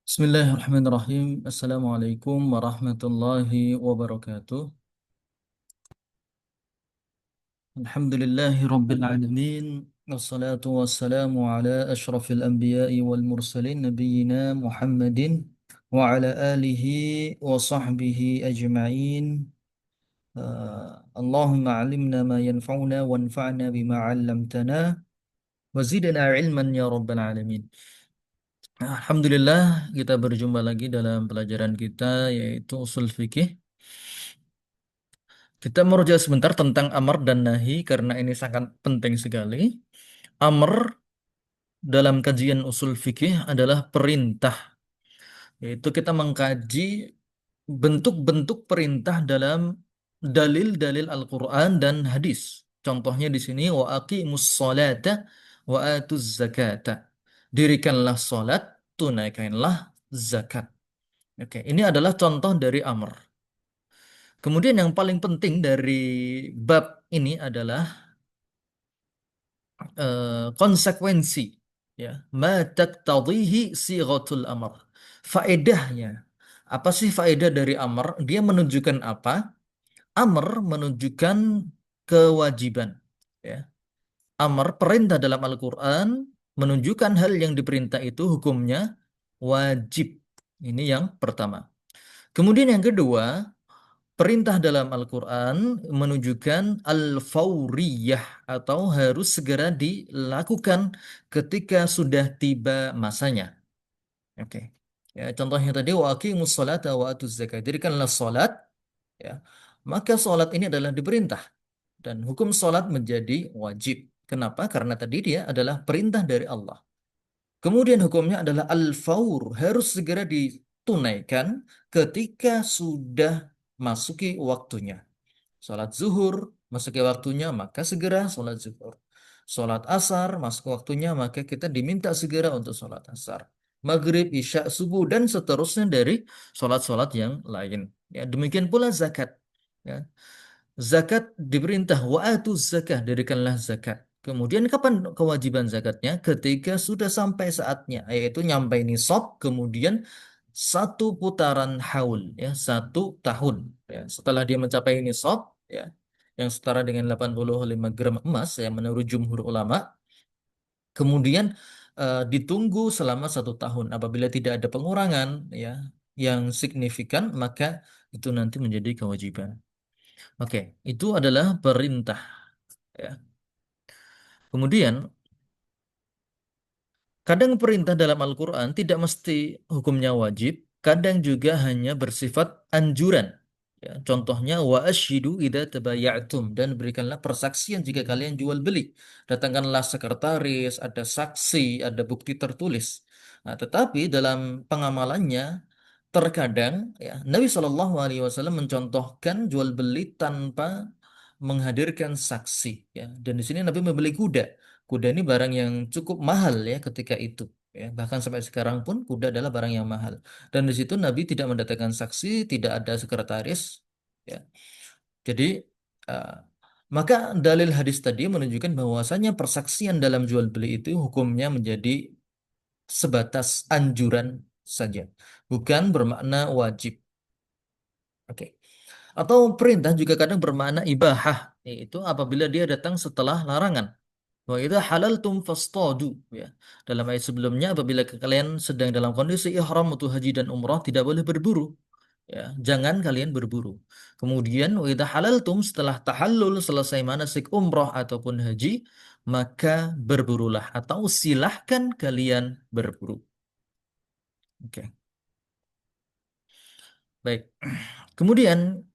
Bismillahirrahmanirrahim. Assalamualaikum warahmatullahi wabarakatuh. Alhamdulillahi rabbil alamin. Wassalatu wassalamu ala ashrafil anbiya'i wal mursalin nabiyyina Muhammadin wa ala alihi wa sahbihi ajma'in. Allahumma alimna ma yanfa'una wanfa'na bima 'allamtana wa zidna ilman ya rabbal alamin. Alhamdulillah, kita berjumpa lagi dalam pelajaran kita yaitu usul fikih. Kita merujuk sebentar tentang amar dan nahi karena ini sangat penting sekali. Amar dalam kajian usul fikih adalah perintah, yaitu kita mengkaji bentuk-bentuk perintah dalam dalil-dalil Al-Quran dan hadis. Contohnya di sini wa aqimus salata wa atuz zakata. Dirikanlah salat, tunaikanlah zakat. Oke, ini adalah contoh dari amr. Kemudian yang paling penting dari bab ini adalah konsekuensi, ya, ma taqtadhihi sighatul amr. Faedahnya apa sih faedah dari amr? Dia menunjukkan apa? Amr menunjukkan kewajiban, ya. Amr perintah dalam Al-Qur'an menunjukkan hal yang diperintah itu hukumnya wajib. Ini yang pertama. Kemudian yang kedua, perintah dalam Al-Quran menunjukkan al-fawriyah atau harus segera dilakukan ketika sudah tiba masanya. Oke. Ya, contohnya tadi wa aqimus salata wa atuz zakat. Dirikanlah salat, ya. Maka salat ini adalah diperintah dan hukum salat menjadi wajib. Kenapa? Karena tadi dia adalah perintah dari Allah. Kemudian hukumnya adalah al-faur, harus segera ditunaikan ketika sudah masuki waktunya. Salat zuhur masuki waktunya, maka segera salat zuhur. Salat asar masuk waktunya, maka kita diminta segera untuk salat asar. Maghrib, isya, subuh, dan seterusnya dari salat-salat yang lain. Ya, demikian pula zakat. Ya. Zakat diperintah wa'atu zakah, dirikanlah zakat. Kemudian kapan kewajiban zakatnya? Ketika sudah sampai saatnya, yaitu nyampe nisab, kemudian satu putaran haul, ya, 1 tahun. Ya. Setelah dia mencapai nisab, ya, yang setara dengan 85 gram emas, ya, menurut jumhur ulama, kemudian ditunggu selama 1 tahun. Apabila tidak ada pengurangan, ya, yang signifikan, maka itu nanti menjadi kewajiban. Oke, itu adalah perintah, ya. Kemudian kadang perintah dalam Al-Quran tidak mesti hukumnya wajib, kadang juga hanya bersifat anjuran. Ya, contohnya wa asyidu idza tabaya'tum, dan berikanlah persaksian jika kalian jual beli. Datangkanlah sekretaris, ada saksi, ada bukti tertulis. Nah, tetapi dalam pengamalannya terkadang, ya, Nabi Shallallahu Alaihi Wasallam mencontohkan jual beli tanpa menghadirkan saksi, ya. Dan di sini Nabi membeli kuda. Kuda ini barang yang cukup mahal, ya, ketika itu. Ya, bahkan sampai sekarang pun kuda adalah barang yang mahal. Dan di situ Nabi tidak mendatangkan saksi, tidak ada sekretaris. Ya. Jadi uh, maka dalil hadis tadi menunjukkan bahwasanya persaksian dalam jual beli itu hukumnya menjadi sebatas anjuran saja, bukan bermakna wajib. Oke. Atau perintah juga kadang bermakna ibahah, yaitu apabila dia datang setelah larangan. Wa idza halaltum fastadu, ya. Dalam ayat sebelumnya, apabila kalian sedang dalam kondisi ihram untuk haji dan umrah, tidak boleh berburu. Ya, jangan kalian berburu. Kemudian wa idza halaltum, setelah tahallul, selesai manasik umrah ataupun haji, maka berburulah atau silahkan kalian berburu. Oke. Baik. Kemudian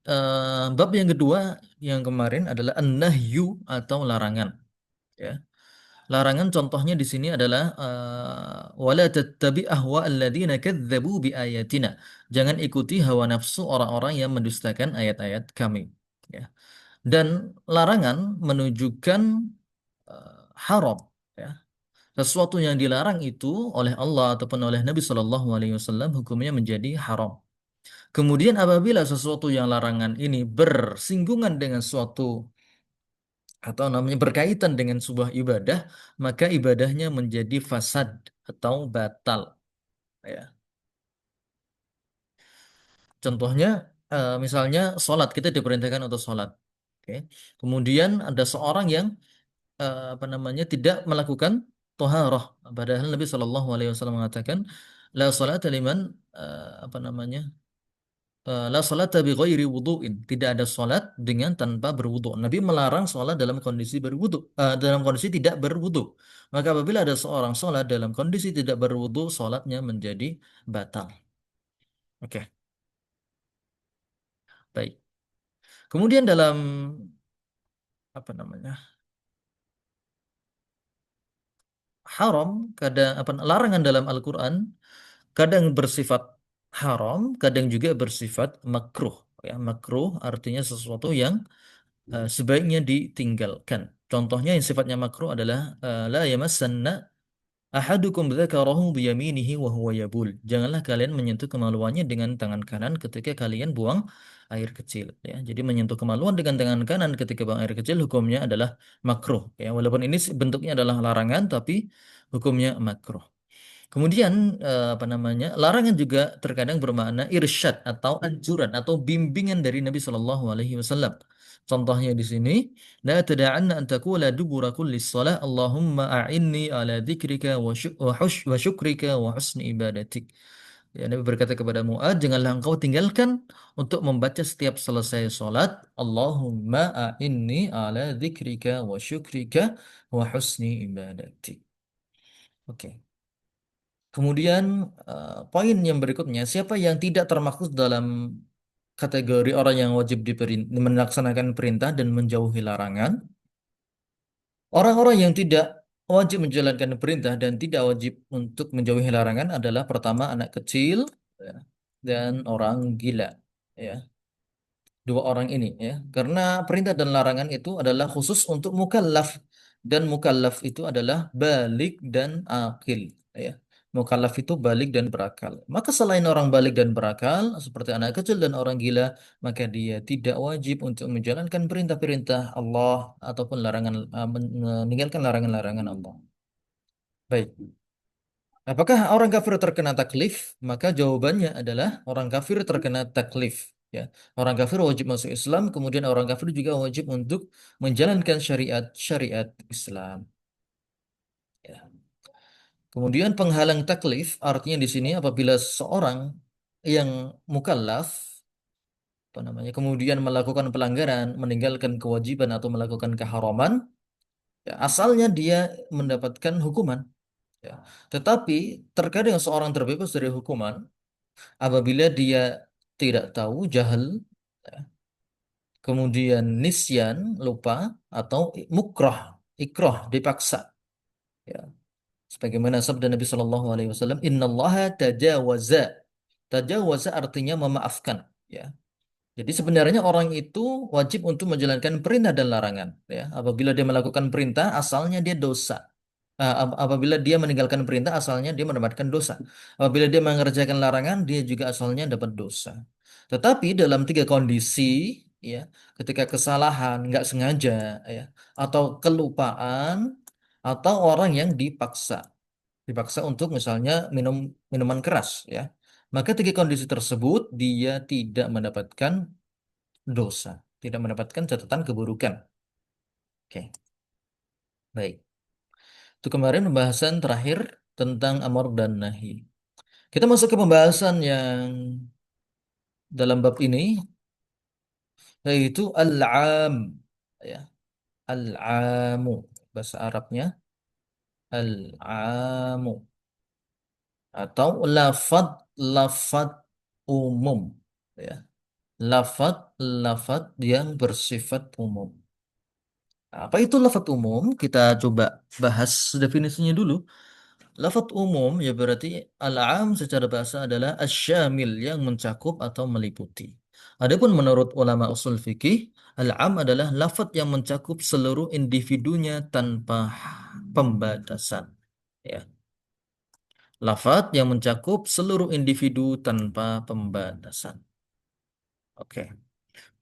bab yang kedua yang kemarin adalah an-nahyu atau larangan. Ya. Larangan contohnya di sini adalah wala tattabi ahwa alladziina kadzdzabu biayatina. Jangan ikuti hawa nafsu orang-orang yang mendustakan ayat-ayat kami. Ya. Dan larangan menunjukkan haram. Ya. Sesuatu yang dilarang itu oleh Allah ataupun oleh Nabi Shallallahu Alaihi Wasallam hukumnya menjadi haram. Kemudian apabila sesuatu yang larangan ini bersinggungan dengan suatu atau namanya berkaitan dengan sebuah ibadah, maka ibadahnya menjadi fasad atau batal. Ya. Contohnya, misalnya sholat, kita diperintahkan untuk sholat. Oke. Kemudian ada seorang yang apa namanya tidak melakukan toharoh. Padahal Nabi Shallallahu Alaihi Wasallam mengatakan, la salata liman apa namanya la salata bi ghairi wudu'in. Tidak ada salat dengan tanpa berwudu. Nabi melarang salat dalam kondisi berwudu, dalam kondisi tidak berwudu. Maka apabila ada seorang salat dalam kondisi tidak berwudu, salatnya menjadi batal. Oke, baik. Kemudian dalam apa namanya? Haram, kadang apa larangan dalam Al-Qur'an kadang bersifat haram, kadang juga bersifat makruh. Ya, makruh artinya sesuatu yang sebaiknya ditinggalkan. Contohnya yang sifatnya makruh adalah la yamassanna ahadukum dzakarahu biyaminihi wa huwa yabul. Janganlah kalian menyentuh kemaluannya dengan tangan kanan ketika kalian buang air kecil, ya. Jadi menyentuh kemaluan dengan tangan kanan ketika buang air kecil hukumnya adalah makruh, ya. Walaupun ini bentuknya adalah larangan tapi hukumnya makruh. Kemudian apa namanya? Larangan juga terkadang bermakna irsyad atau anjuran atau bimbingan dari Nabi Shallallahu alaihi wasallam. Contohnya di sini, la tada'anna an taqula dubura kulli shalah Allahumma a'inni ala dzikrika wa syukrika wa husni ibadatik. Ya, Nabi berkata kepada Mu'ad, janganlah engkau tinggalkan untuk membaca setiap selesai sholat, Allahumma a'inni ala dzikrika wa syukrika wa husni ibadatik. Oke. Kemudian poin yang berikutnya, siapa yang tidak termaksud dalam kategori orang yang wajib melaksanakan perintah dan menjauhi larangan? Orang-orang yang tidak wajib menjalankan perintah dan tidak wajib untuk menjauhi larangan adalah pertama anak kecil, ya, dan orang gila. Ya, dua orang ini, ya, karena perintah dan larangan itu adalah khusus untuk mukallaf, dan mukallaf itu adalah balik dan akil, ya. Mukallaf itu balik dan berakal, maka selain orang balik dan berakal seperti anak kecil dan orang gila, maka dia tidak wajib untuk menjalankan perintah-perintah Allah ataupun meninggalkan larangan-larangan Allah. Baik. Apakah orang kafir terkena taklif? Maka jawabannya adalah orang kafir terkena taklif. Ya, orang kafir wajib masuk Islam, kemudian orang kafir juga wajib untuk menjalankan syariat Islam. Ya. Kemudian penghalang taklif artinya di sini apabila seorang yang mukallaf apa namanya kemudian melakukan pelanggaran, meninggalkan kewajiban atau melakukan keharaman, ya, asalnya dia mendapatkan hukuman. Ya. Tetapi terkadang seorang terbebas dari hukuman apabila dia tidak tahu, jahil, ya, kemudian nisyan, lupa, atau mukrah, ikrah, dipaksa. Ya. Sebagaimana sabda Nabi Shallallahu Alaihi Wasallam, Innallaha tajawaza. Tajawaza artinya memaafkan. Ya. Jadi sebenarnya orang itu wajib untuk menjalankan perintah dan larangan. Ya. Apabila dia melakukan perintah, asalnya dia dosa. Apabila dia meninggalkan perintah, asalnya dia mendapatkan dosa. Apabila dia mengerjakan larangan, dia juga asalnya dapat dosa. Tetapi dalam tiga kondisi, ya, ketika kesalahan, nggak sengaja, ya, atau kelupaan, atau orang yang dipaksa untuk misalnya minum minuman keras, ya, maka tiga kondisi tersebut dia tidak mendapatkan dosa, tidak mendapatkan catatan keburukan. Oke, baik. Itu kemarin pembahasan terakhir tentang amar dan nahi. Kita masuk ke pembahasan yang dalam bab ini, yaitu al-am, ya, al-amu, bahasa Arabnya al-amu, atau lafad umum, ya, lafad yang bersifat umum. Apa itu lafad umum? Kita coba bahas definisinya dulu. Lafaz umum ya berarti al-am secara bahasa adalah asyamil yang mencakup atau meliputi. Adapun menurut ulama usul fikih, al-am adalah lafaz yang mencakup seluruh individunya tanpa pembatasan. Ya, lafaz yang mencakup seluruh individu tanpa pembatasan. Oke.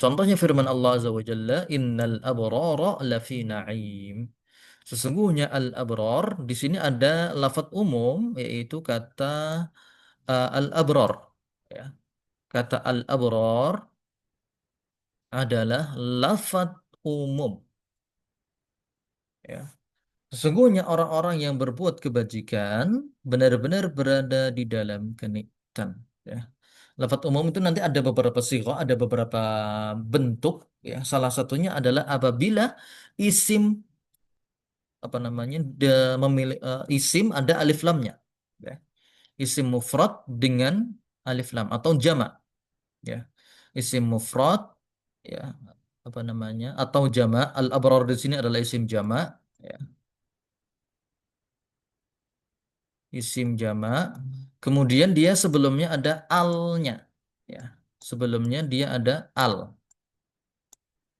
Contohnya firman Allah Azza wa Jalla, "Innal abrara lafi na'im." Sesungguhnya al-abrar di sini ada lafaz umum yaitu kata al-abrar, ya. kata al-abrar adalah lafadz umum. Ya. Sesungguhnya orang-orang yang berbuat kebajikan benar-benar berada di dalam kenikmatan. Ya. Lafadz umum itu nanti ada beberapa sighah, ada beberapa bentuk. Ya. Salah satunya adalah apabila isim apa namanya memilih isim ada alif lamnya. Ya. Isim mufrad dengan alif lam atau jamak. Ya. Isim mufrad ya apa namanya atau jamak al-abrar di sini adalah isim jamak ya. Isim jamak kemudian dia sebelumnya ada alnya ya sebelumnya dia ada al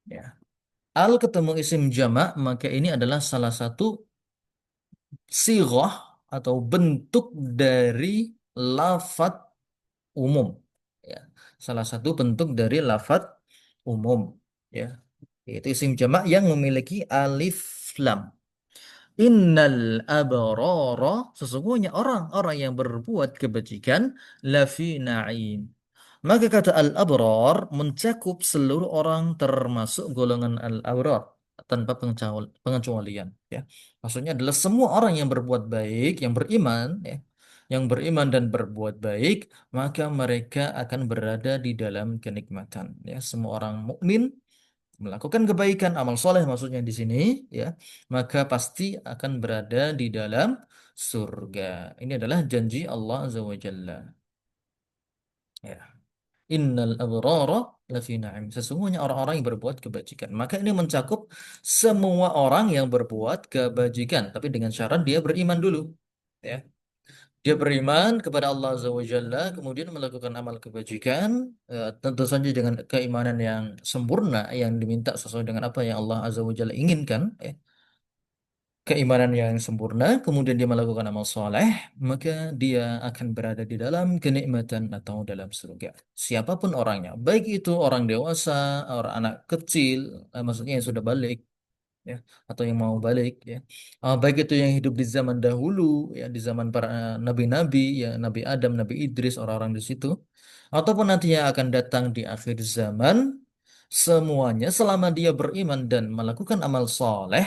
ya al ketemu isim jamak maka ini adalah salah satu sighah atau bentuk dari lafat umum ya salah satu bentuk dari lafat umum ya yaitu isim jamak yang memiliki alif lam. Innal abrara sesungguhnya orang-orang yang berbuat kebajikan lafi na'im. Maka kata al-abrar mencakup seluruh orang termasuk golongan al-abrar tanpa pengecualian ya. Maksudnya adalah semua orang yang berbuat baik, yang beriman ya, yang beriman dan berbuat baik, maka mereka akan berada di dalam kenikmatan ya. Semua orang mukmin melakukan kebaikan amal soleh maksudnya di sini ya maka pasti akan berada di dalam surga ini adalah janji Allah Azza wa Jalla ya innal abrara lafi na'im sesungguhnya orang-orang yang berbuat kebajikan maka ini mencakup semua orang yang berbuat kebajikan tapi dengan syarat dia beriman dulu ya dia beriman kepada Allah Azza wa Jalla, kemudian melakukan amal kebajikan, tentu saja dengan keimanan yang sempurna, yang diminta sesuai dengan apa yang Allah Azza wa Jalla inginkan, keimanan yang sempurna, kemudian dia melakukan amal soleh, maka dia akan berada di dalam kenikmatan atau dalam surga. Siapapun orangnya, baik itu orang dewasa, orang anak kecil, maksudnya yang sudah balik, ya atau yang mau balik ya. Baik itu yang hidup di zaman dahulu ya di zaman para nabi-nabi ya Nabi Adam Nabi Idris orang-orang di situ ataupun nanti yang akan datang di akhir zaman semuanya selama dia beriman dan melakukan amal soleh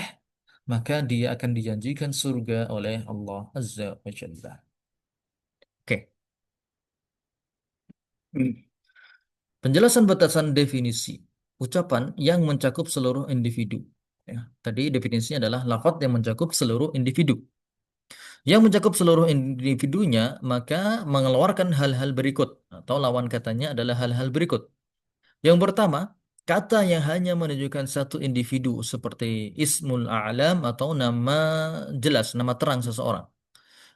maka dia akan dijanjikan surga oleh Allah Azza wa Jalla. Oke. Hmm. Penjelasan batasan definisi ucapan yang mencakup seluruh individu. Ya, tadi definisinya adalah lafadz yang mencakup seluruh individu. Yang mencakup seluruh individunya, maka mengeluarkan hal-hal berikut atau lawan katanya adalah hal-hal berikut. Yang pertama, kata yang hanya menunjukkan satu individu seperti ismul a'lam atau nama jelas, nama terang seseorang.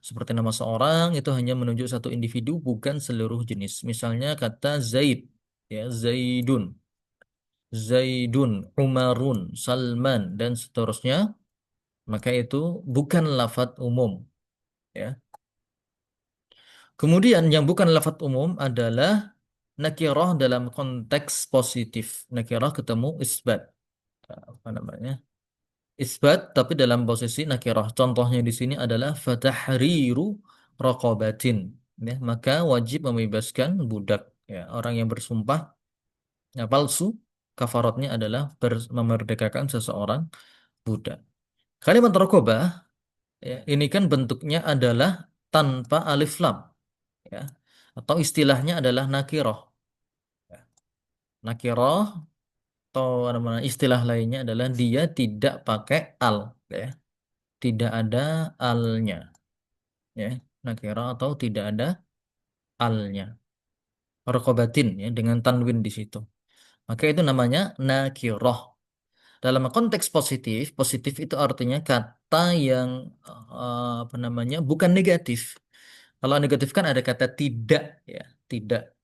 Seperti nama seorang itu hanya menunjuk satu individu bukan seluruh jenis. Misalnya kata Zaid, ya Zaidun, Zaidun, Umarun, Salman dan seterusnya, maka itu bukan lafadz umum, ya. Kemudian yang bukan lafadz umum adalah nakirah dalam konteks positif. Nakirah ketemu isbat. Apa namanya? Isbat tapi dalam posisi nakirah. Contohnya di sini adalah fatahriru raqabatin. Ya, maka wajib membebaskan budak. Ya, orang yang bersumpah palsu, kafaratnya adalah memerdekakan seseorang budak. Kalimat raqabah ya, ini kan bentuknya adalah tanpa alif lam. Ya. Atau istilahnya adalah nakirah. Ya. Nakirah atau namanya istilah lainnya adalah dia tidak pakai al, ya. Tidak ada alnya, ya. Nakirah atau tidak ada alnya. Raqabatin ya dengan tanwin di situ. Maka itu namanya nakirah. Dalam konteks positif, positif itu artinya kata yang apa namanya bukan negatif. Kalau negatif kan ada kata tidak, ya, tidak.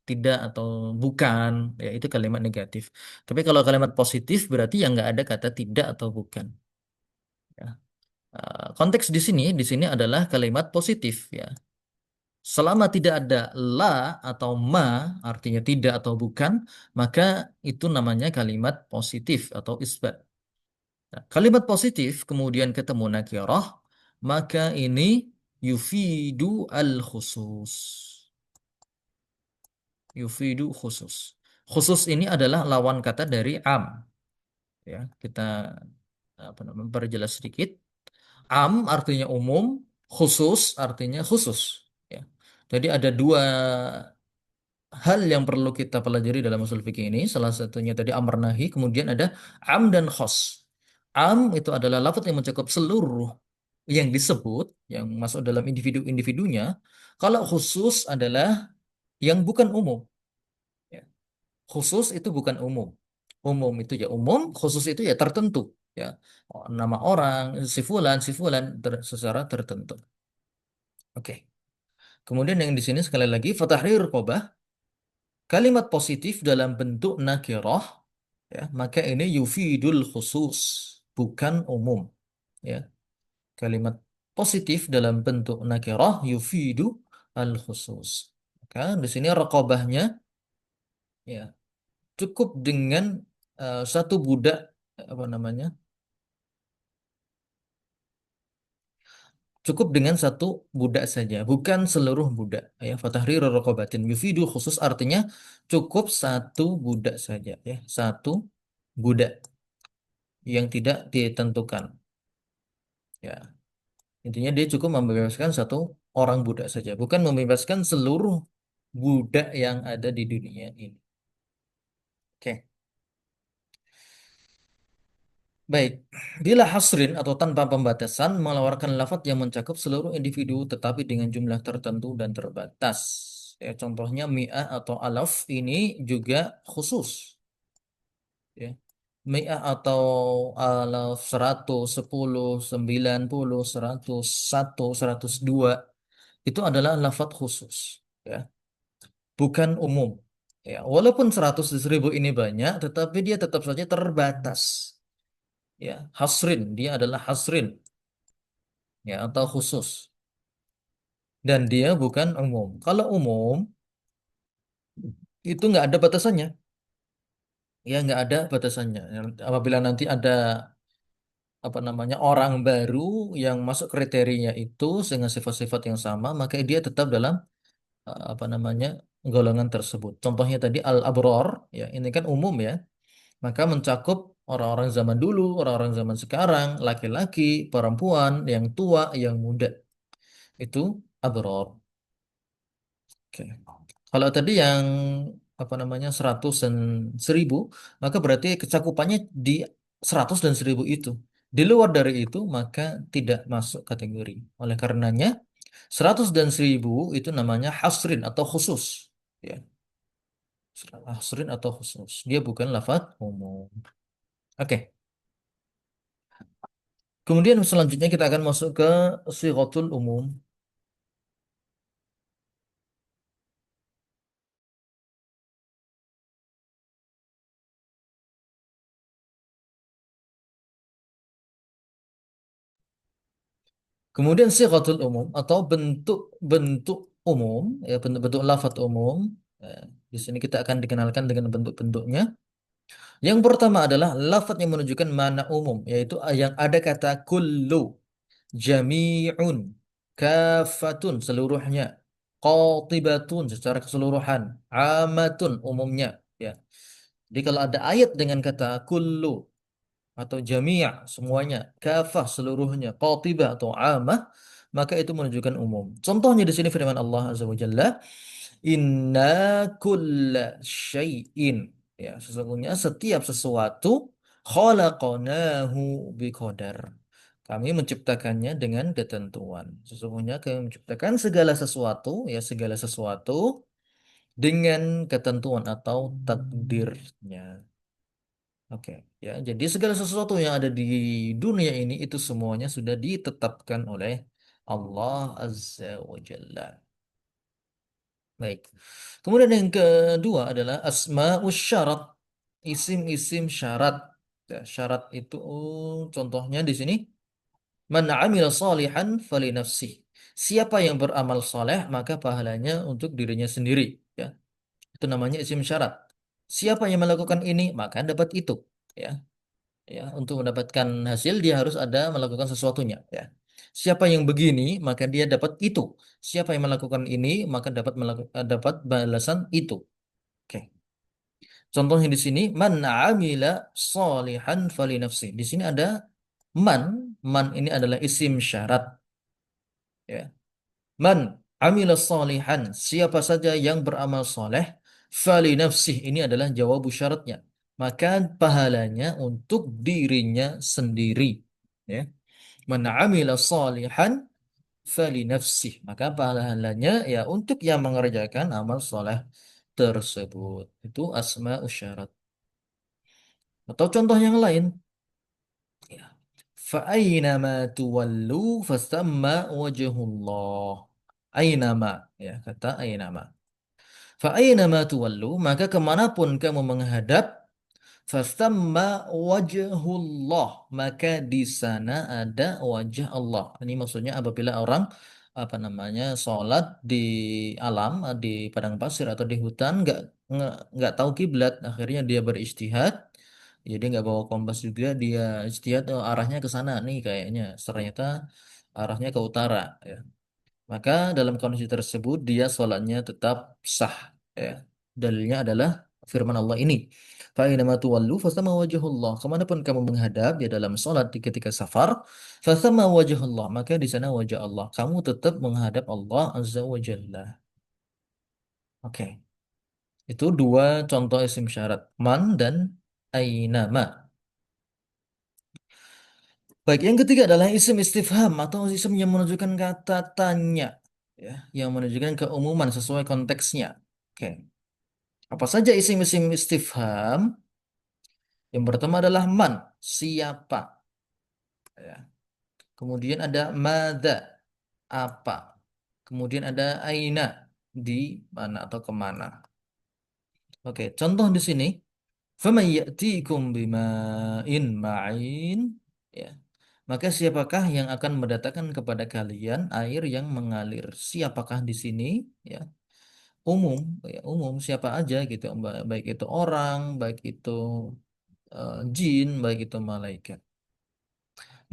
Tidak atau bukan ya itu kalimat negatif tapi kalau kalimat positif berarti yang nggak ada kata tidak atau bukan ya. Konteks di sini adalah kalimat positif ya selama tidak ada la atau ma artinya tidak atau bukan maka itu namanya kalimat positif atau isbat. Nah, kalimat positif kemudian ketemu nakirah maka ini yufidu al khusus. yufidu khusus. Khusus ini adalah lawan kata dari am. Ya, kita apa namanya memperjelas sedikit. Am artinya umum, khusus artinya khusus. Ya. Jadi ada dua hal yang perlu kita pelajari dalam usul fikih ini. Salah satunya tadi amar nahi, kemudian ada am dan khos. Am itu adalah lafaz yang mencakup seluruh yang disebut, yang masuk dalam individu-individunya. Kalau khusus adalah yang bukan umum. Ya. Khusus itu bukan umum. Umum itu ya umum, khusus itu ya tertentu. Ya, nama orang, si fulan secara tertentu. Oke. Kemudian yang di sini sekali lagi fatahrir qobah, kalimat positif dalam bentuk nakirah, ya, maka ini yufidul khusus, bukan umum. Ya, kalimat positif dalam bentuk nakirah yufidu al khusus. Maka di sini raqabahnya ya cukup dengan satu budak apa namanya? Cukup dengan satu budak saja, bukan seluruh budak. Ya, fatahriru raqabatin yufidu khusus artinya cukup satu budak saja, ya, satu budak yang tidak ditentukan. Ya, intinya dia cukup membebaskan satu orang budak saja, bukan membebaskan seluruh budak yang ada di dunia ini. Oke, baik. Bila hasrin atau tanpa pembatasan mengeluarkan lafaz yang mencakup seluruh individu tetapi dengan jumlah tertentu dan terbatas. Ya, contohnya mi'ah atau alaf ini juga khusus. Ya. Mi'ah atau alaf 100, 10, 90, 100, 1, 102 itu adalah lafaz khusus. Ya. Bukan umum. Ya, walaupun 100 ribu ini banyak, tetapi dia tetap saja terbatas. Ya, hasrin, dia adalah hasrin, ya, atau khusus. Dan dia bukan umum. Kalau umum, itu nggak ada batasannya. Ya, nggak ada batasannya. Apabila nanti ada apa namanya orang baru yang masuk kriterianya itu dengan sifat-sifat yang sama, maka dia tetap dalam apa namanya golongan tersebut. Contohnya tadi al-abror, ya, ini kan umum ya. Maka mencakup orang-orang zaman dulu, orang-orang zaman sekarang, laki-laki, perempuan, yang tua, yang muda. Itu abror. Oke. Kalau tadi yang apa namanya 100 dan 1000, maka berarti kecakupannya di 100 dan 1000 itu. Di luar dari itu, maka tidak masuk kategori. Oleh karenanya, 100 dan 1000 itu namanya hasrin atau khusus. Ya, hasrin atau khusus. Dia bukan lafaz umum. Oke. Kemudian selanjutnya kita akan masuk ke sighatul umum. Kemudian sighatul umum atau bentuk-bentuk umum, ya, bentuk-bentuk lafaz umum. Ya, di sini kita akan dikenalkan dengan bentuk-bentuknya. Yang pertama adalah lafaz yang menunjukkan makna umum, yaitu yang ada kata kullu, jami'un, kafatun seluruhnya, qatibatun secara keseluruhan, amatun umumnya. Ya. Jadi kalau ada ayat dengan kata kullu atau jami' semuanya, kafah seluruhnya, qatibah atau amah, maka itu menunjukkan umum. Contohnya di sini firman Allah Azza wa Jalla, inna kulla syai'in. Ya, sesungguhnya setiap sesuatu khalaqnahu biqadar. Kami menciptakannya dengan ketentuan. Sesungguhnya kami menciptakan segala sesuatu, ya segala sesuatu dengan ketentuan atau takdirnya. Oke, ya. Jadi segala sesuatu yang ada di dunia ini itu semuanya sudah ditetapkan oleh Allah Azza wa Jalla. Baik. Kemudian yang kedua adalah asmaus syarat, isim-isim syarat. Ya, syarat itu contohnya di sini man amila salihan fali nafsih. Siapa yang beramal saleh maka pahalanya untuk dirinya sendiri, ya. Itu namanya isim syarat. Siapa yang melakukan ini maka dapat itu, ya. Ya, untuk mendapatkan hasil dia harus ada melakukan sesuatunya, ya. Siapa yang begini maka dia dapat itu. Siapa yang melakukan ini maka dapat dapat balasan itu. Oke. Contohnya di sini man amila salihan fali nafsi. Di sini ada man. Man ini adalah isim syarat, ya. Man amila salihan, siapa saja yang beramal soleh, fali nafsih, ini adalah jawab syaratnya. Maka pahalanya untuk dirinya sendiri. Ya. Man amila salihan fali nafsih. Maka pahalanya ya untuk yang mengerjakan amal soleh tersebut. Itu asma syarat. Atau contoh yang lain. Ya. Fa'ainama tuwallu fasamma wajhullah. Ainama, ya kata ainama. Fa'ainama tuwallu, maka kemanapun kamu menghadap, fasamma wajhullah, maka di sana ada wajah Allah. Ini maksudnya apabila orang apa namanya sholat di alam, di padang pasir atau di hutan, nggak tahu kiblat, akhirnya dia beristihad. Jadi nggak bawa kompas juga, dia istihad, oh, arahnya ke sana nih kayaknya. Ternyata arahnya ke utara, ya. Maka dalam kondisi tersebut dia sholatnya tetap sah. Ya. Dalilnya adalah firman Allah ini. Fa'inama tuwallu fasama wajhullah. Kemanapun kamu menghadap ya dalam sholat ketika safar, fasama wajhullah. Maka di sana wajah Allah. Kamu tetap menghadap Allah Azza wa Jalla. Oke. Itu dua contoh isim syarat. Man dan ainama. Baik, yang ketiga adalah isim istifham atau isim yang menunjukkan kata tanya, ya, yang menunjukkan keumuman sesuai konteksnya. Oke, apa saja isim-isim istifham? Yang pertama adalah man, siapa, ya. Kemudian ada mada, apa. Kemudian ada aina, di mana atau kemana. Oke, contoh di sini, faman ya'tikum bima'in ma'in, ya. Maka siapakah yang akan mendatangkan kepada kalian air yang mengalir? Siapakah di sini? Ya, umum, ya, umum siapa aja gitu, baik itu orang, baik itu jin, baik itu malaikat.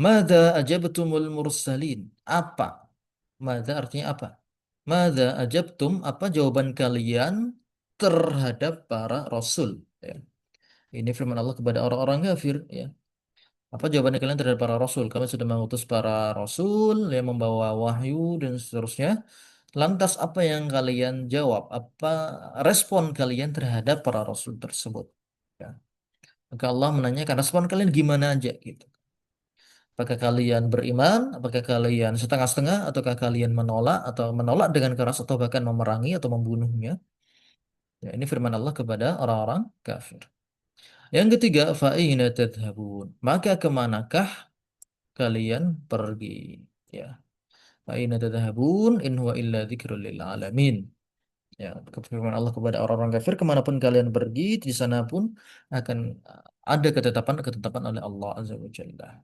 Mada ajabtumul mursalin? Apa? Mada artinya apa? Mada ajabtum? Apa jawaban kalian terhadap para rasul? Ya. Ini firman Allah kepada orang-orang kafir. Ya. Apa jawaban kalian terhadap para rasul? Kami sudah mengutus para rasul yang membawa wahyu dan seterusnya. Lantas apa yang kalian jawab? Apa respon kalian terhadap para rasul tersebut? Ya. Maka Allah menanyakan respon kalian gimana aja gitu. Apakah kalian beriman? Apakah kalian setengah-setengah? Ataukah kalian menolak atau menolak dengan keras atau bahkan memerangi atau membunuhnya? Ya, ini firman Allah kepada orang-orang kafir. Yang ketiga, fa'ina tadhhabun. Maka kemanakah kalian pergi? Ya. Fa'ina tadhhabun in huwa illa dzikrul lil alamin. Ya, firman Allah kepada orang-orang kafir, kemanapun kalian pergi, di sana pun akan ada ketetapan-ketetapan oleh Allah Azza wa Jalla.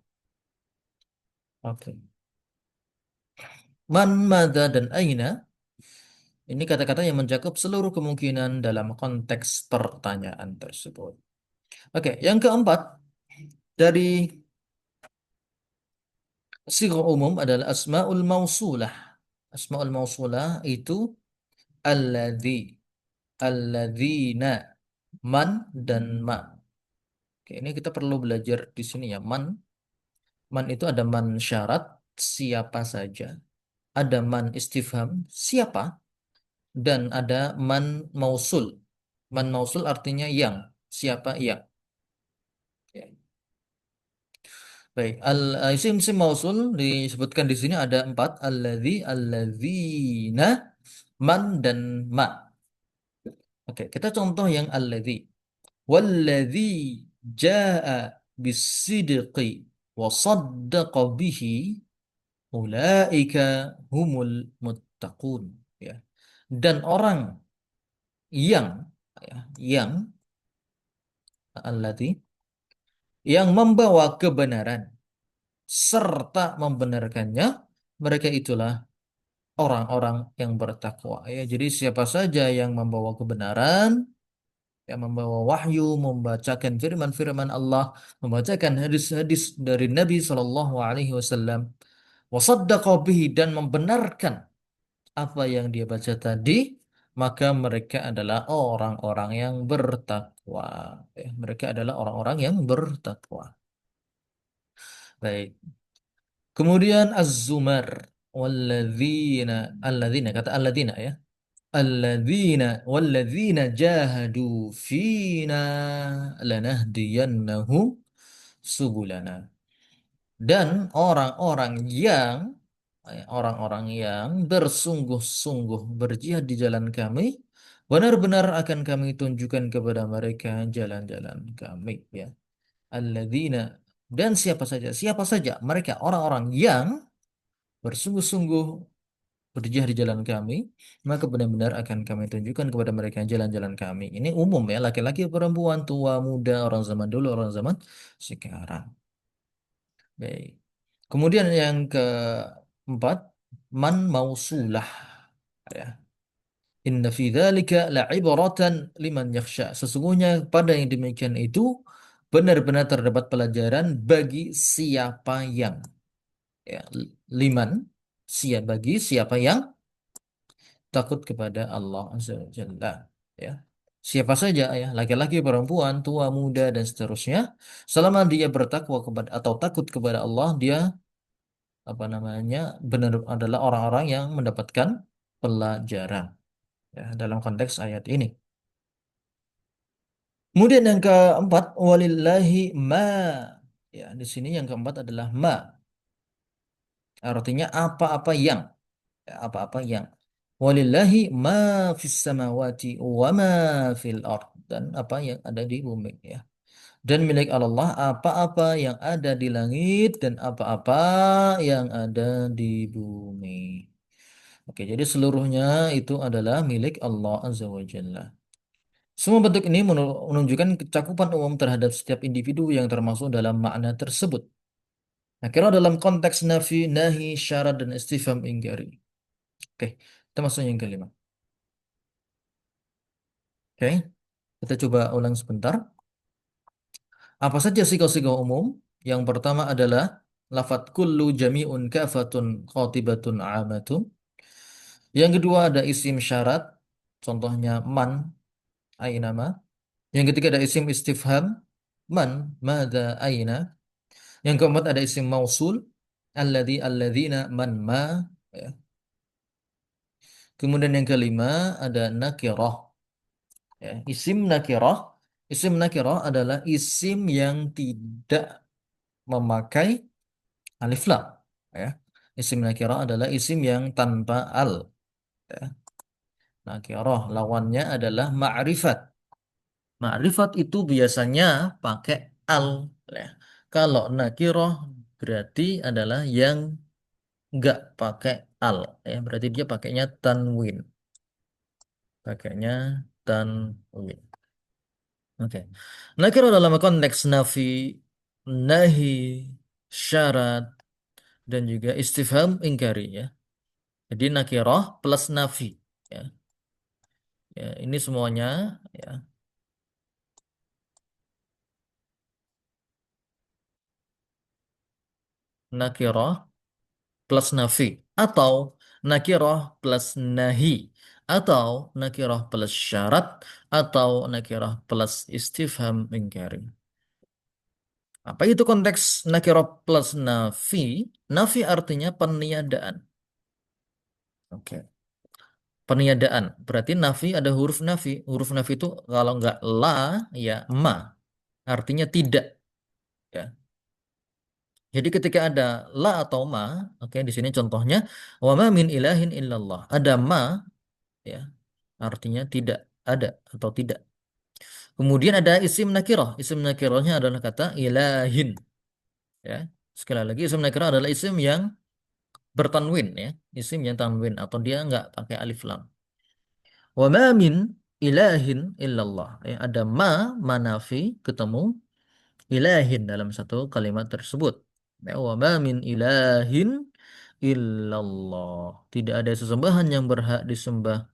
Oke. Man, mada, dan aina, ini kata-kata yang mencakup seluruh kemungkinan dalam konteks pertanyaan tersebut. Oke, yang keempat, dari sighah umum adalah asmaul mausulah. Asmaul mausulah itu alladzi, alladzina, man, dan ma. Oke, ini kita perlu belajar di sini ya. Man itu ada man syarat, siapa saja. Ada man istifham, siapa. Dan ada man mausul. Man mausul artinya yang, siapa yang. Ya. Baik, isim-isim mausul disebutkan di sini ada empat. Alladzi, alladzina, man, dan ma. Oke, kita contoh yang alladzi. Walladzi jaa bisidqi wa saddaqa bihi ulaika humul muttaqun. Ya. Dan orang yang, ya, yang alladzi, yang membawa kebenaran serta membenarkannya, mereka itulah orang-orang yang bertakwa. Ya, jadi siapa saja yang membawa kebenaran, yang membawa wahyu, membacakan firman-firman Allah, membacakan hadis-hadis dari Nabi Shallallahu Alaihi Wasallam, wasaddaqa bihi, dan membenarkan apa yang dia baca tadi, maka mereka adalah orang-orang yang bertakwa. Mereka adalah orang-orang yang bertakwa. Baik. Kemudian Az-Zumar. Alladzina, kata alladzina ya. Alladzina walladzina jahadu fina lanahdiyannahum subulana. Dan orang-orang yang bersungguh-sungguh berjihad di jalan kami, benar-benar akan kami tunjukkan kepada mereka jalan-jalan kami, ya. Alladzina, dan siapa saja mereka orang-orang yang bersungguh-sungguh berjihad di jalan kami, maka benar-benar akan kami tunjukkan kepada mereka jalan-jalan kami. Ini umum ya, laki-laki, perempuan, tua, muda, orang zaman dulu, orang zaman sekarang. Baik. Kemudian yang keempat, man mausulah. Ya. Inna fi dzalika la'ibratan liman yakhsha. Sesungguhnya pada yang demikian itu benar-benar terdapat pelajaran bagi siapa yang, ya, liman, bagi siapa yang takut kepada Allah Azza wa Jalla, ya. Siapa saja, ya, laki-laki, perempuan, tua, muda, dan seterusnya, selama dia bertakwa kepada atau takut kepada Allah, dia apa namanya benar adalah orang-orang yang mendapatkan pelajaran, ya, dalam konteks ayat ini. Kemudian yang keempat, walillahi ma, ya, di sini yang keempat adalah ma, artinya apa-apa yang, ya, apa-apa yang. Walillahi ma fis samawati wa ma fil ard, dan apa yang ada di bumi, ya. Dan milik Allah apa-apa yang ada di langit dan apa-apa yang ada di bumi. Oke, jadi seluruhnya itu adalah milik Allah Azza wa Jalla. Semua bentuk ini menunjukkan kecakupan umum terhadap setiap individu yang termasuk dalam makna tersebut. Nah, kira dalam konteks nafi, nahi, syarat, dan istifham ingkari. Oke, kita masuk yang kelima. Oke, kita coba ulang sebentar. Apa saja sigo-sigo umum? Yang pertama adalah lafat kullu jami'un kafatun khatibatun amatun. Yang kedua ada isim syarat, contohnya man, aynama. Yang ketiga ada isim istifham, man, mada, aina. Yang keempat ada isim mausul, alladzi, alladzina, man, ma. Ya. Kemudian yang kelima ada nakirah. Ya. Isim nakirah adalah isim yang tidak memakai alif lam. Ya. Isim nakirah adalah isim yang tanpa al. Ya. Nakirah lawannya adalah ma'rifat. Ma'rifat itu biasanya pakai al, ya. Kalau nakirah berarti adalah yang nggak pakai al, ya. Berarti dia pakainya tanwin. Pakainya tanwin. Oke. Nakirah dalam konteks nafi, nahi, syarat, dan juga istifham ingkari, ya. Jadi nakirah plus nafi, ya. Ya, ini semuanya, ya, nakirah plus nafi, atau nakirah plus nahi, atau nakirah plus syarat, atau nakirah plus istifham ingkari. Apa itu konteks nakirah plus nafi? Nafi artinya peniadaan. Oke. Peniadaan. Berarti nafi ada huruf nafi. Huruf nafi itu kalau nggak la, ya ma. Artinya tidak. Ya. Jadi ketika ada la atau ma, oke, di sini contohnya wa ma min ilahin illallah. Ada ma, ya, artinya tidak ada atau tidak. Kemudian ada isim nakirah. Isim nakirahnya adalah kata ilahin, ya. Sekali lagi isim nakirah adalah isim yang bertanwin, ya. Isim yang tanwin atau dia nggak pakai alif lam. Wa ma min ilahin illallah. Ya, ada ma, manafi ketemu ilahin dalam satu kalimat tersebut. Ya, wa ma min ilahin illallah. Tidak ada sesembahan yang berhak disembah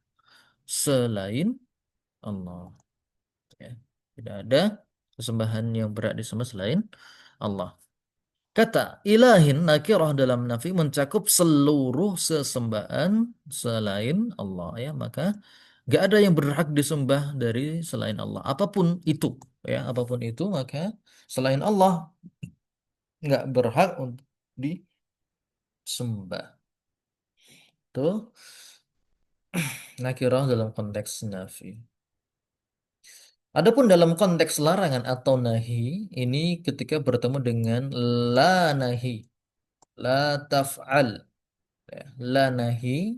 selain Allah. Ya. Tidak ada sesembahan yang berhak disembah selain Allah. Kata ilahin nakirah dalam nafi mencakup seluruh sesembahan selain Allah, ya. Maka Gak ada yang berhak disembah dari selain Allah. Apapun itu, ya, apapun itu, maka selain Allah nggak berhak untuk disembah. Tuh, nakirah dalam konteks nafi. Adapun dalam konteks larangan atau nahi, ini ketika bertemu dengan la nahi, la taf'al, ya, la nahi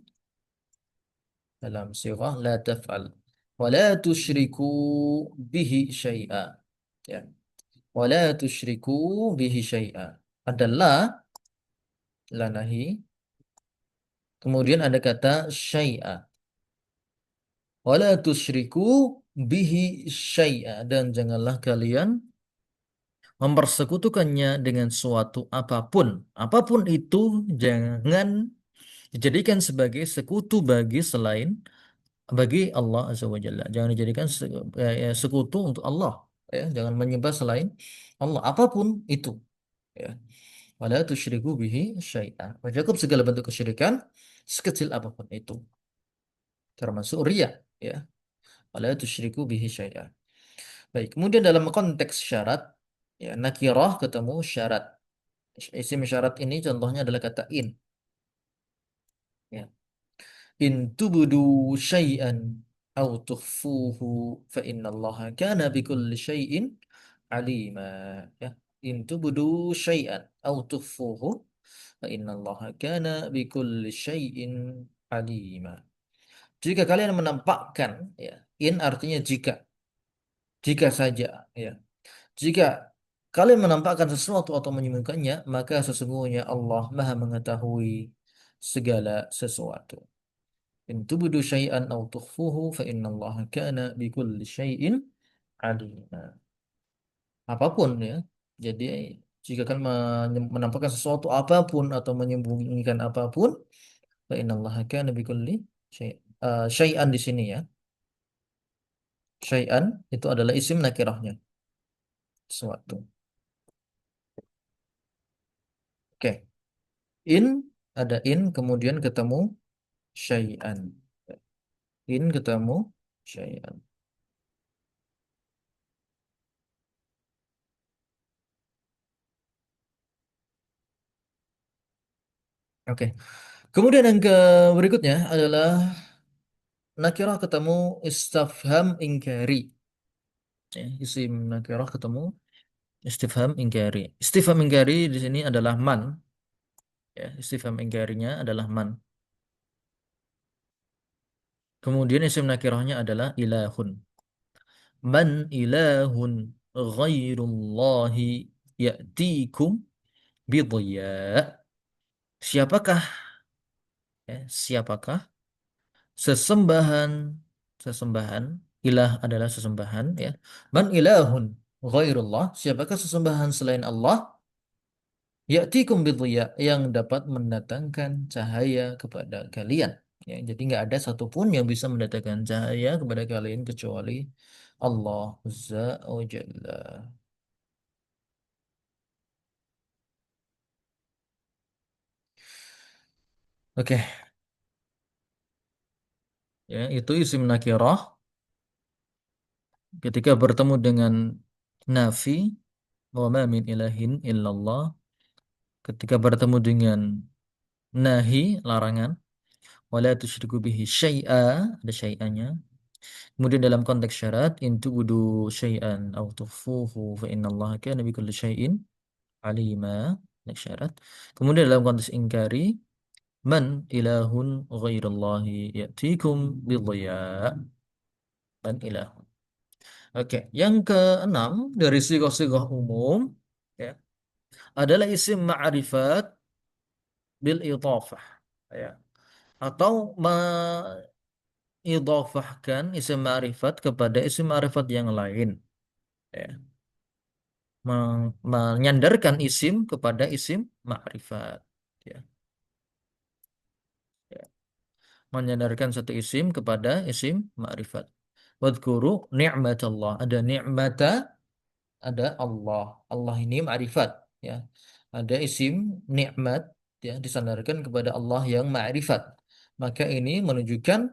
dalam sirah la taf'al, wa la tusyriku bihi syai'a. Ya. Wala tusyriku bihi syai'a. Adalah la nahi. Kemudian ada kata syai'a. Wala tusyriku bihi syai'a. Dan janganlah kalian mempersekutukannya dengan suatu apapun. Apapun itu jangan dijadikan sebagai sekutu bagi selain bagi Allah Azza wa Jalla. Jangan dijadikan sekutu untuk Allah. Ya, jangan menyembah selain Allah. Apapun itu. Ya. Wala tusyriku bihi syai'an. Mencakup segala bentuk kesyirikan sekecil apapun itu. Termasuk riya, ya. Wala tusyriku bihi syai'an. Baik, kemudian dalam konteks syarat, ya, nakirah ketemu syarat. Isim syarat ini contohnya adalah kata in. Ya. In tubudu syai'an au tukhfuhu fa innallaha kana bikulli syai'in alima. Ya. In tubudu syai'an au tukhfuhu fa innallaha kana bikulli syai'in alima. Jika kalian menampakkan, ya, in artinya jika, jika saja, ya. Jika kalian menampakkan sesuatu atau menyembunyikannya, maka sesungguhnya Allah Maha mengetahui segala sesuatu. In tubdu syai'an aw tukhfuhu fa innallaha kana bikulli syai'in alima. Apapun, ya. Jadi jika kalian menampakkan sesuatu apapun atau menyembunyikan apapun, fa innallaha kana bikulli syai'an di sini, ya. Syai'an itu adalah isim nakirahnya, sesuatu. Oke. In ada in kemudian ketemu syai'an. In ketemu syai'an. Oke. Kemudian yang ke berikutnya adalah nakirah ketemu istifham ingkari. Ya, isim nakirah ketemu istifham ingkari. Istifham ingkari di sini adalah man. Ya, istifham ingkarinya adalah man. Kemudian isim nakirahnya adalah ilahun. Man ilahun ghairullahi ya'tikum bidhiya. Siapakah, ya, siapakah sesembahan, sesembahan, ilah adalah sesembahan, ya. Man ilahun ghairullah, siapakah sesembahan selain Allah, ya'tikum bidhiya, yang dapat mendatangkan cahaya kepada kalian, ya. Jadi nggak ada satupun yang bisa mendatangkan cahaya kepada kalian kecuali Allah Azza wa Jalla. Oke, ya, itu isim nakirah ketika bertemu dengan nafi, wa ma min ilahin illallah, ketika bertemu dengan nahi, larangan, wala tusyriku bihi syai'a, ada syai'anya. Kemudian dalam konteks syarat, in tubudu syai'an aw tukhfuhu fa innallaha kana bikulli syai'in alima, konteks syarat. Kemudian dalam konteks ingkari, man ilahun ghairallahi ya'tikum bidhiya, man ilahun. Oke, yang keenam dari sigoh-sigoh umum, ya, adalah isim ma'rifat bil idhafah, ya, atau mengidhafahkan isim ma'rifat kepada isim ma'rifat yang lain, ya. Menyandarkan isim kepada isim ma'rifat, ya. Ya. Menyandarkan satu isim kepada isim ma'rifat. Wadhkuru ni'matallah, ada ni'mata, ada Allah. Allah ini ma'rifat, ya. Ada isim nikmat, ya, disandarkan kepada Allah yang ma'rifat. Maka ini menunjukkan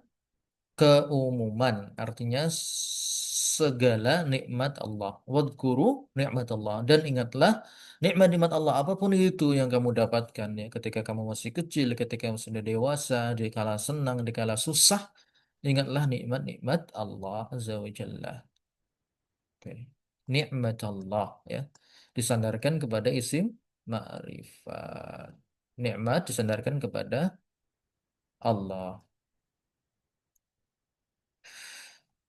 keumuman, artinya segala nikmat Allah. Wadkuru nikmat Allah, dan ingatlah nikmat-nikmat Allah apapun itu yang kamu dapatkan ya ketika kamu masih kecil, ketika kamu sudah dewasa, di kala senang, di kala susah, ingatlah nikmat-nikmat Allah Azza wa Jalla. Oke. Nikmat Allah ya. Disandarkan kepada isim ma'rifat. Nikmat disandarkan kepada Allah.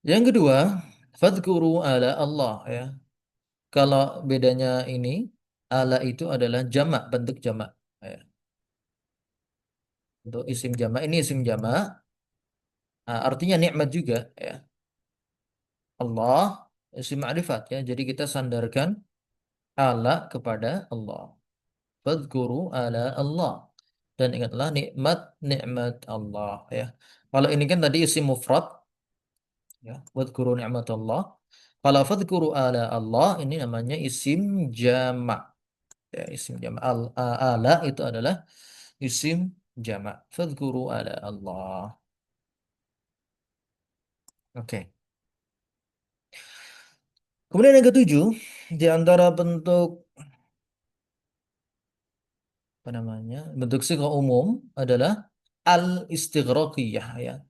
Yang kedua, fadhkuru ala Allah ya. Kalau bedanya ini, ala itu adalah jamak, bentuk jamak. Ya. Untuk isim jamak, ini isim jamak, artinya nikmat juga ya. Allah, isim ma'rifat ya. Jadi kita sandarkan ala kepada Allah. Fadhkuru ala Allah. Dan ingatlah nikmat-nikmat Allah ya. Kalau ini kan tadi isim mufrad ya, wadhkuru ni'matallah. Kalau fadhkuru ala Allah ini namanya isim jamak. Ya, isim jamak. Ala itu adalah isim jamak. Fadhkuru ala Allah. Oke. Kemudian yang ketujuh, di antara bentuk apa namanya? Bentuk sighah umum adalah al-istighraqiyah ya.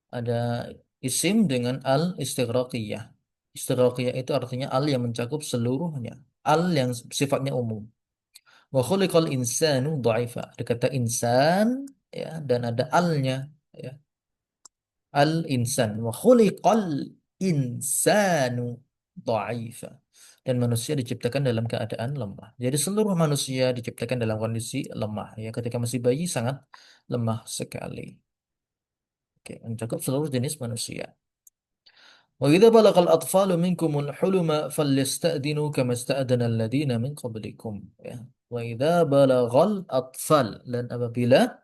Ada isim dengan al-istighraqiyah. Istighraqiyah itu artinya al yang mencakup seluruhnya. Al yang sifatnya umum. Wa khuliqal insanu dha'ifa. Ada kata insan ya dan ada alnya ya. Al-insan wa khuliqal insanu dha'ifa. Dan manusia diciptakan dalam keadaan lemah. Jadi seluruh manusia diciptakan dalam kondisi lemah ya. Ketika masih bayi sangat lemah sekali. Oke, mencakup seluruh jenis manusia. وإذا بلغ الأطفال منكم الحلم فليستأذنوا كما استأذن الذين من قبلكم ya. وإذا بلغ الأطفال, dan apabila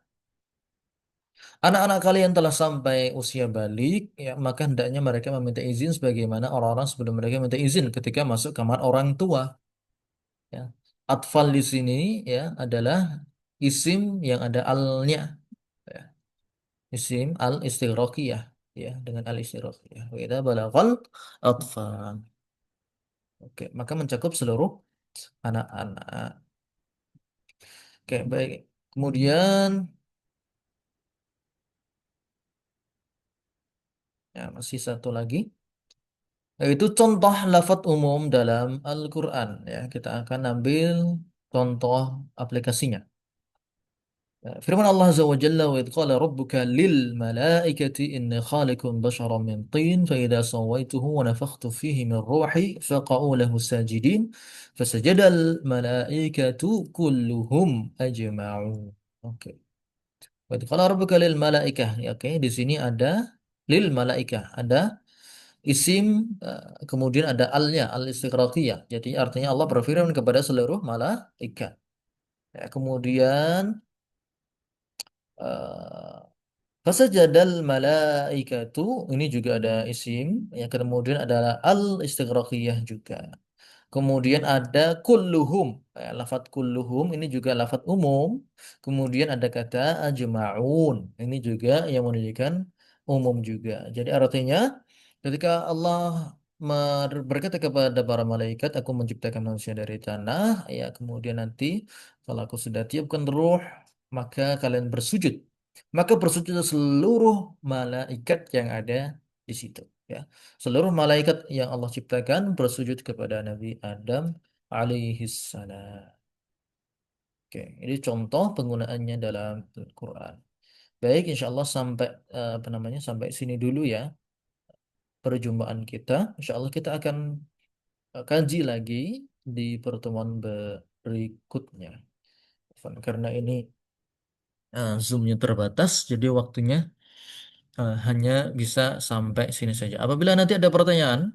anak-anak kalian telah sampai usia balik ya, maka hendaknya mereka meminta izin sebagaimana orang-orang sebelum mereka minta izin ketika masuk kamar orang tua ya. Atfal di sini ya adalah isim yang ada alnya ya. Isim al-istighraqiyah ya, dengan al-istighraqiyah. Wa idza balaghal atfal. Oke, maka mencakup seluruh anak-anak. Oke, baik. Kemudian ya, masih satu lagi, yaitu contoh lafadz umum dalam Al-Quran. Ya, kita akan ambil contoh aplikasinya. Ya, firman Allah Azza wa Jalla, wa idh qala rabbuka lil malaikati inni khaliqun basharan min tin fa idza sawaituhu wa nafakhtu fihi min ruhi faqa'u lahu sajidin fasajadal malaikatu kulluhum ajma'un. Oke. Wa idh qala rabbuka lil malaikah. Ya, oke, di sini ada lil malaikah, ada isim, kemudian ada alnya, al-istighraqiyah. Jadi artinya Allah berfirman kepada seluruh malaikat. Ya, kemudian uh, fasajadal malaikatu, ini juga ada isim, ya kemudian ada al-istighraqiyah juga. Kemudian ada kulluhum. Lafat kulluhum ini juga lafat umum. Kemudian ada kata ajma'un. Ini juga yang menunjukkan umum juga. Jadi artinya ketika Allah berkata kepada para malaikat, aku menciptakan manusia dari tanah, ya kemudian nanti kalau aku sudah tiupkan ruh, maka kalian bersujud. Maka bersujud seluruh malaikat yang ada di situ. Ya. Seluruh malaikat yang Allah ciptakan bersujud kepada Nabi Adam alaihi salam. Oke, ini contoh penggunaannya dalam Al-Quran. Baik, insya Allah sampai apa namanya sampai sini dulu ya perjumpaan kita. Insya Allah kita akan kaji lagi di pertemuan berikutnya. Karena ini zoomnya terbatas, jadi waktunya hanya bisa sampai sini saja. Apabila nanti ada pertanyaan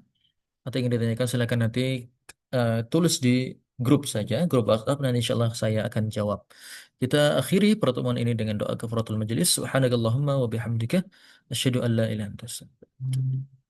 atau ingin ditanyakan, silakan nanti tulis di grup saja, grup WhatsApp, dan insya Allah saya akan jawab. Kita akhiri pertemuan ini dengan doa kafaratul majelis. Subhanakallahumma wa bihamdika asyhadu an la ilaha illa anta astaghfiruka